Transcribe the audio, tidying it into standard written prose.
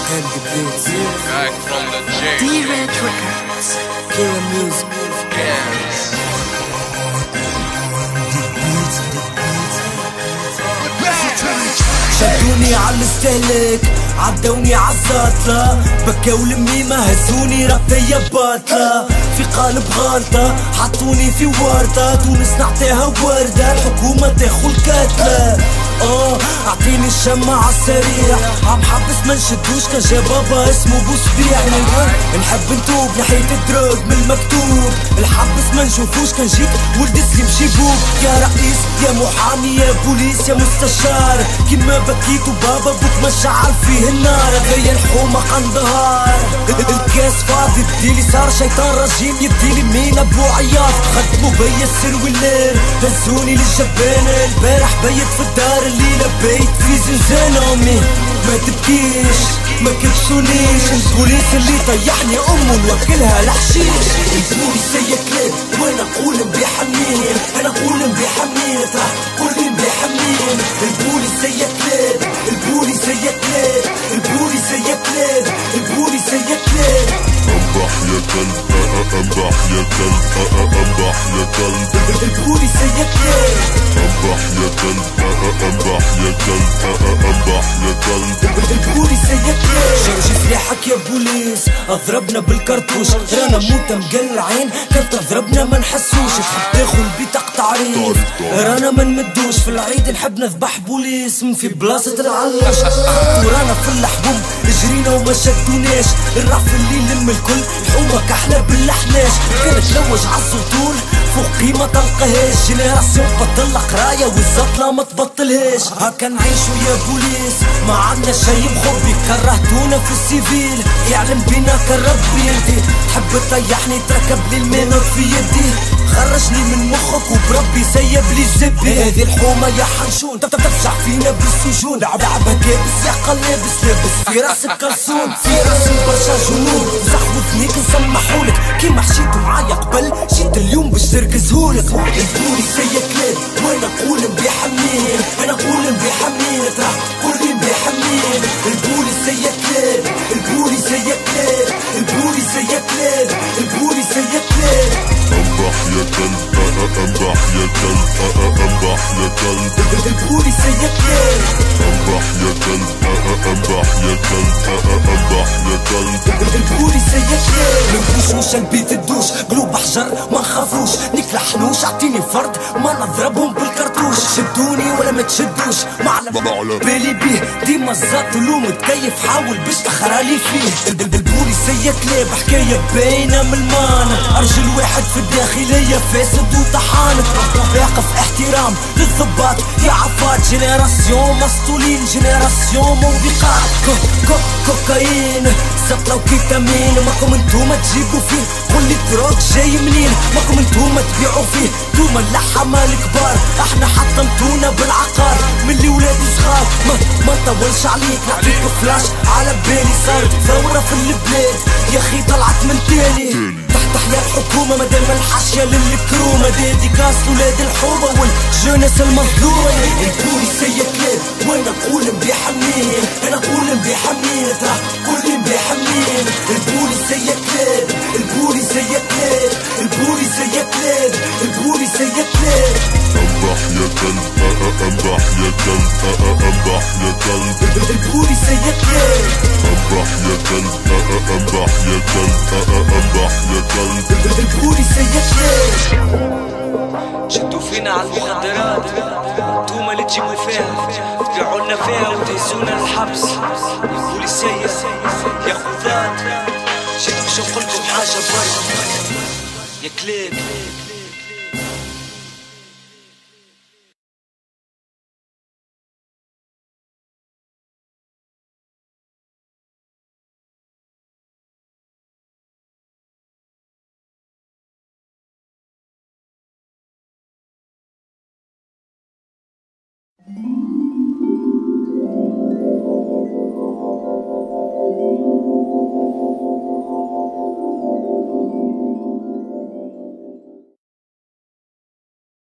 Back from the J. D-Red Records. Killer Music. Yes. شدوني عالستهلك عدوني عالزاطلة بكاو لميمة هزوني ربطية باطلة في قالب غلطة حطوني في وردة تونس نعطيها وردة الحكومة تاخو الكاتلة اعطيني الشمع عالسريع عم حبس ما نشدوش كان جا بابا اسمه بوسبيع نحب نتوب نحيت الدروب من المكتوب الحبس ما نشوفوش كان جيت ولد سليم شيبوك يا رئيس يا محامي يا بوليس يا مستشار كيما بكيت وبابا بوك ما شعل فيه النار غير الحومة قندهار الكاس فاضي بديلي صار شيطان رجيم يديلي مين ابو عياط خدمو بيا السر والليل هزوني للجبانة البارح بيت في الدار الليلة بيت في زنزانة امي ما تبكيش ما كبسونيش البوليس اللي طيحني امه نوكلها الحشيش البوليس يا كلاب وانا اقول بيحميني انا اقول بيحميني ترى كل بيحميني البوليس يا كلاب البوليس يا كلاب البوليس يا كلاب البوليس يا كلاب انبح يا كلب انبح يا كلب انبح يا كلب البوليس يا كلاب انبح يا كلب انبح يا كلب انبح يا كلب البوليس يا كلاب شرجي سلاحك يا بوليس اضربنا بالكرتوش رانا موتة مقلعين كانت تضربنا ما نحسوش تحب تاخذ بطاقة تعريف رانا ما نمدوش في العيد نحب نذبح بوليس من في بلاصة العلاش ورانا في اللحبوب جرينا وما شدوناش الرعف اللي لم الكل الحومة كحلة باللحناش كانت تلوج عالسطول فوق قيمة تلقاهاش جينيراسيون تبطل قراية والزطلة ما تبطلهاش هكا نعيشو يا بوليس ما عندنا شي مخبي كرهتونا في السيفيل يعلم بينا كربي انتي تحب تطيحني تركب لي المينوت في يدي خرجني من مخك وبربي سيب لي الزبي هذه الحومة يا حنشون تفجع فينا بالسجون لعبها كابس يا قلابس لابس في راسك كرسون في راسي برشا جنون زحوتنيك نسمحولك كيما حشيتو معايا قبل جيت اليوم باش تركزهولك البوليس يا كلاب وانا نقول بيحميني انا نقول بيحميني ترى كل بيحميني البوليس يا كلاب البوليس يا كلاب البوليس يا كلاب البوليس يا كلاب انبح يا كلب انبح يا كلب انبح يا كلب البوليس يا كلاب انبح يا كلب انبح يا كلب انبح يا كلب البوليس يا كلاب منبوشوش البيت الدوش قلوب حجر ما نخافوش نكلحنوش اعطيني فرد ما نضربهم بالكرتوش شدوني ولا ما تشدوش معلم بالي بيه ديما الزات ولو متكيف حاول باش تخرالي فيه البوليس يا كلاب حكاية باينة من المانا ارجل واحد في الداخلية فاسد وطحان واقف احترام للضباط يا عفات جينيراسيون مسطولين جينيراسيون موبقات كوكايين زطلة وكيتامين ماكم انتوما تجيبوا فيه قولي دروك جاي منين ماكم انتوما تبيعوا فيه انتوما اللحمة الكبار احنا حطمتونا بالعقار من اللي ولاد صغار ما طولش عليك نعطيك فلاش على بالي صارت ثورة في البلاد يا اخي طلعت من تاني تحيا الحكومة مادام الحاشية للكرومة ديديكاس ولاد الحومة والجونس المظلومة البوليس يا كلاب وانا نقول بيحميني انا نقول بيحميني ترى كل بيحميني البوليس يا كلاب البوليس يا كلاب البوليس يا كلاب البوليس يا كلاب انبح يا كلب انبح يا كلب انبح يا كلب البوليس يا كلاب انبح يا كلب انبح يا كلب انبح يا كلب البوليس يا كلاب شدوا فينا على المخدرات انتوما اللي تجيبوا فيها تبيعولنا فيها وتهزونا الحبس البوليسية يا خذات جيت باش نقولكم حاجة برا يا كلاب